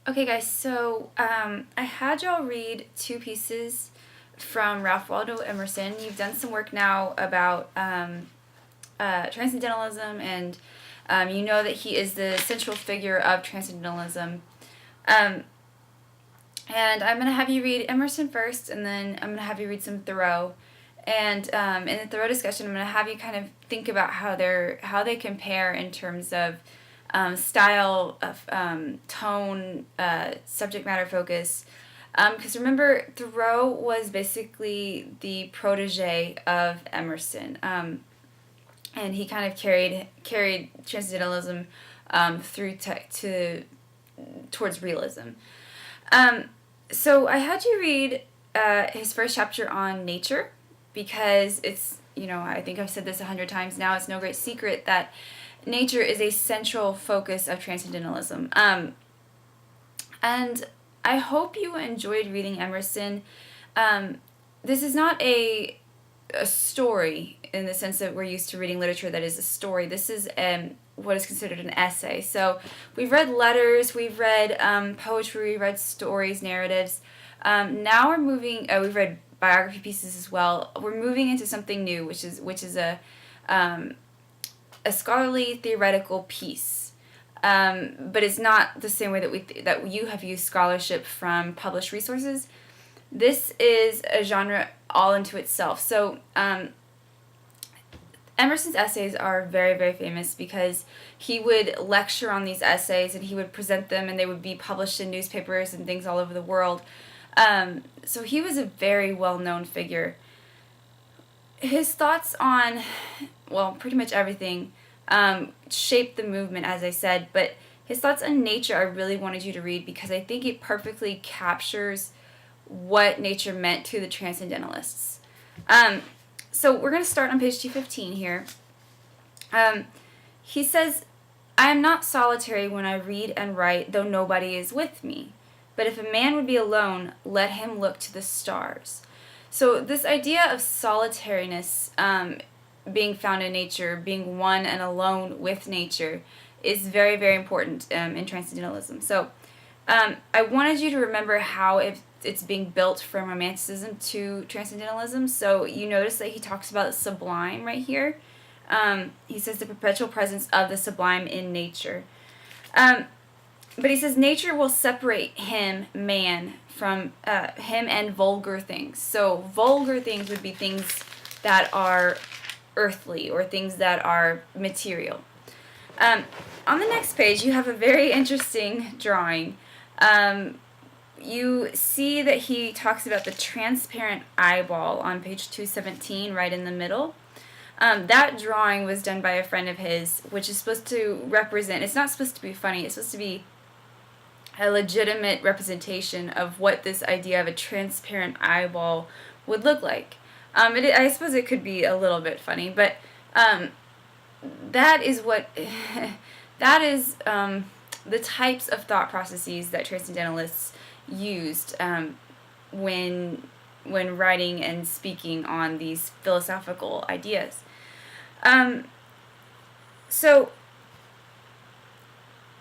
Okay, guys, so I had y'all read two pieces from Ralph Waldo Emerson. You've done some work now about transcendentalism, and you know that he is the central figure of transcendentalism. Um, and I'm going to have you read Emerson first, and then I'm going to have you read some Thoreau. And in the Thoreau discussion, I'm going to have you kind of think about how they compare in terms of style, of tone, subject matter focus. Because remember, Thoreau was basically the protege of Emerson, and he kind of carried transcendentalism through towards realism. So I had you read his first chapter on nature, because it's, I think I've said this 100 times now, it's no great secret that nature is a central focus of transcendentalism. And I hope you enjoyed reading Emerson. This is not a story in the sense that we're used to reading literature that is a story. This is what is considered an essay. So we've read letters, we've read poetry, we've read stories, narratives. Now we've read biography pieces as well. We're moving into something new, which is a scholarly theoretical piece. But it's not the same way that you have used scholarship from published resources. This is a genre all into itself. So Emerson's essays are very, very famous because he would lecture on these essays and he would present them, and they would be published in newspapers and things all over the world. So he was a very well-known figure. His thoughts on, well, pretty much everything shaped the movement, as I said, but his thoughts on nature I really wanted you to read because I think it perfectly captures what nature meant to the transcendentalists. So we're going to start on page 215 here. He says, "I am not solitary when I read and write, though nobody is with me. But if a man would be alone, let him look to the stars." So this idea of solitariness being found in nature, being one and alone with nature, is very, very important in transcendentalism. So I wanted you to remember how it's being built from Romanticism to transcendentalism. So you notice that he talks about the sublime right here. He says the perpetual presence of the sublime in nature. But he says nature will separate him, man, from him and vulgar things. So vulgar things would be things that are earthly or things that are material. On the next page, you have a very interesting drawing. You see that he talks about the transparent eyeball on page 217, right in the middle. That drawing was done by a friend of his, which is supposed to represent, it's not supposed to be funny, it's supposed to be a legitimate representation of what this idea of a transparent eyeball would look like. I suppose it could be a little bit funny, but that is what that is the types of thought processes that transcendentalists used when writing and speaking on these philosophical ideas. So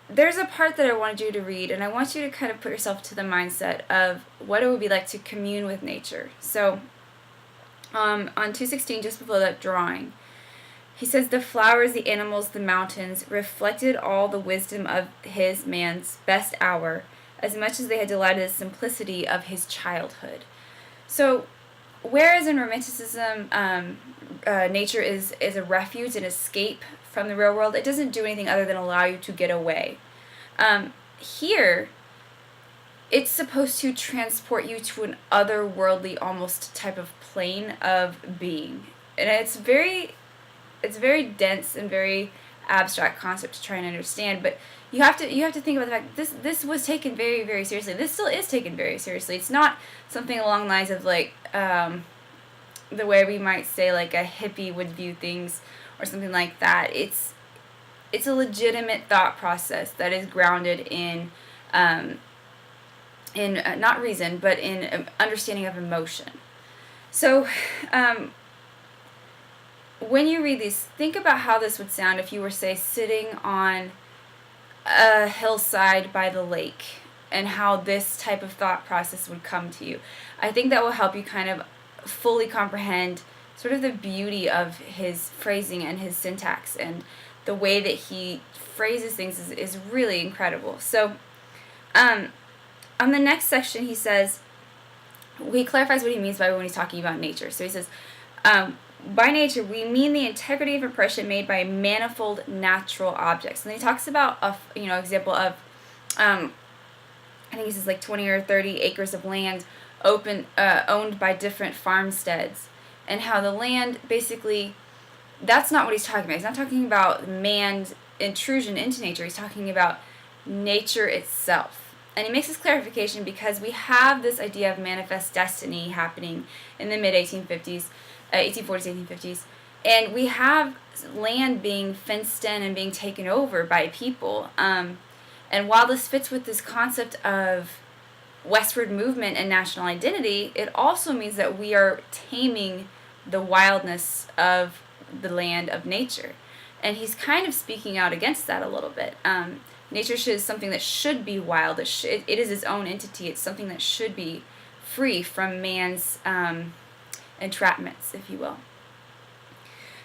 there's a part that I wanted you to read, and I want you to kind of put yourself to the mindset of what it would be like to commune with nature. So on 216, just below that drawing, he says, "The flowers, the animals, the mountains reflected all the wisdom of his man's best hour, as much as they had delighted the simplicity of his childhood." So whereas in Romanticism, nature is a refuge, an escape from the real world, it doesn't do anything other than allow you to get away. Here, it's supposed to transport you to an otherworldly, almost type of plane of being, and it's very dense and very abstract concept to try and understand. But you have to think about the fact that this was taken very, very seriously. This still is taken very seriously. It's not something along the lines of like the way we might say like a hippie would view things or something like that. It's a legitimate thought process that is grounded in not reason, but in understanding of emotion. So when you read these, think about how this would sound if you were, say, sitting on a hillside by the lake. and how this type of thought process would come to you. I think that will help you kind of fully comprehend sort of the beauty of his phrasing and his syntax, and the way that he phrases things is really incredible. So on the next section, he says, he clarifies what he means by when he's talking about nature. So he says, by nature, we mean the integrity of impression made by manifold natural objects. And then he talks about a example of, I think he says like 20 or 30 acres of land owned by different farmsteads, and how the land basically, that's not what he's talking about. He's not talking about man's intrusion into nature. He's talking about nature itself. And he makes this clarification because we have this idea of manifest destiny happening in the mid-1850s, 1840s, 1850s. And we have land being fenced in and being taken over by people. And while this fits with this concept of westward movement and national identity, it also means that we are taming the wildness of the land of nature. And he's kind of speaking out against that a little bit. Nature is something that should be wild. It is its own entity. It's something that should be free from man's entrapments, if you will.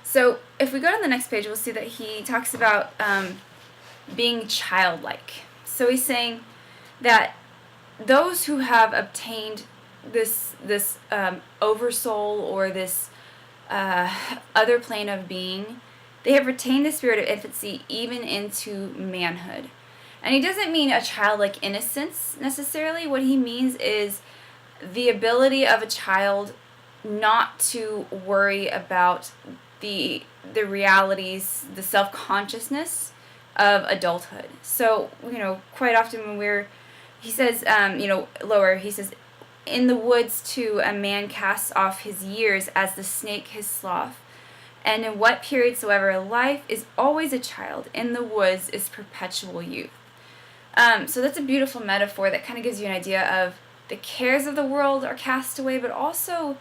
So if we go to the next page, we'll see that he talks about being childlike. So he's saying that those who have obtained this oversoul, or this other plane of being, they have retained the spirit of infancy even into manhood. And he doesn't mean a childlike innocence necessarily. What he means is the ability of a child not to worry about the realities, the self-consciousness of adulthood. So, quite often when he says, lower, he says, in the woods too, a man casts off his years as the snake his sloth. And in what period soever life is always a child, in the woods is perpetual youth. So that's a beautiful metaphor that kind of gives you an idea of the cares of the world are cast away, but also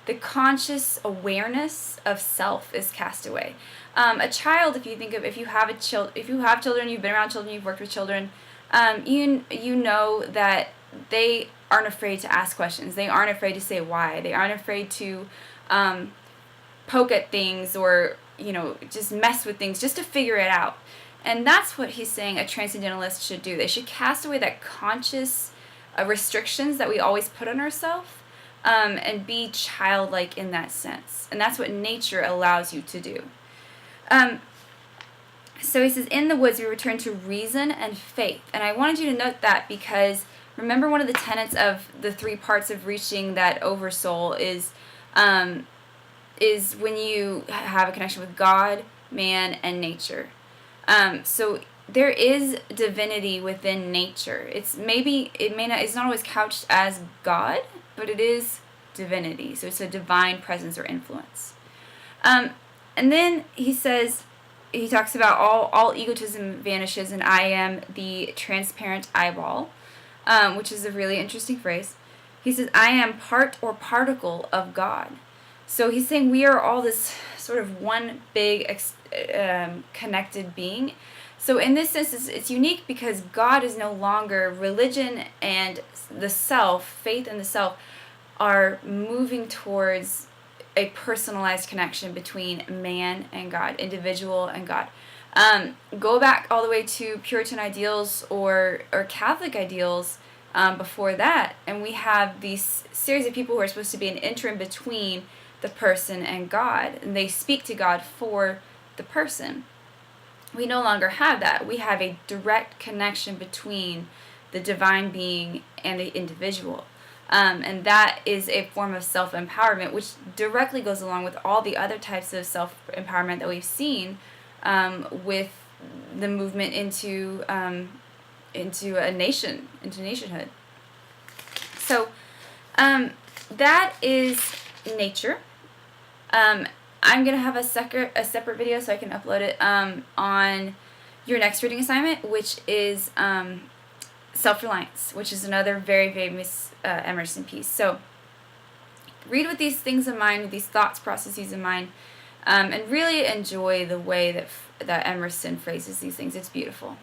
the conscious awareness of self is cast away. A child, if you have children, you've been around children, you've worked with children, you know that they aren't afraid to ask questions. They aren't afraid to say why. They aren't afraid to poke at things, or just mess with things just to figure it out. And that's what he's saying a transcendentalist should do. They should cast away that conscious restrictions that we always put on ourselves, and be childlike in that sense. And that's what nature allows you to do. So he says, in the woods we return to reason and faith. And I wanted you to note that because remember, one of the tenets of the three parts of reaching that oversoul is when you have a connection with God, man, and nature. So there is divinity within nature. It's not always couched as God, but it is divinity. So it's a divine presence or influence. And then he talks about all egotism vanishes, and I am the transparent eyeball, which is a really interesting phrase. He says, I am part or particle of God. So he's saying we are all this sort of one big connected being. So in this sense, it's unique because God is no longer, religion and the self, faith and the self, are moving towards a personalized connection between man and God, individual and God. Go back all the way to Puritan ideals or Catholic ideals before that, and we have these series of people who are supposed to be an interim between the person and God, and they speak to God for the person. We no longer have that. We have a direct connection between the divine being and the individual. And that is a form of self-empowerment, which directly goes along with all the other types of self-empowerment that we've seen with the movement into nationhood. So that is nature. I'm going to have a separate video so I can upload it on your next reading assignment, which is self-reliance, which is another very famous Emerson piece. So read with these things in mind, with these thoughts, processes in mind, and really enjoy the way that Emerson phrases these things. It's beautiful.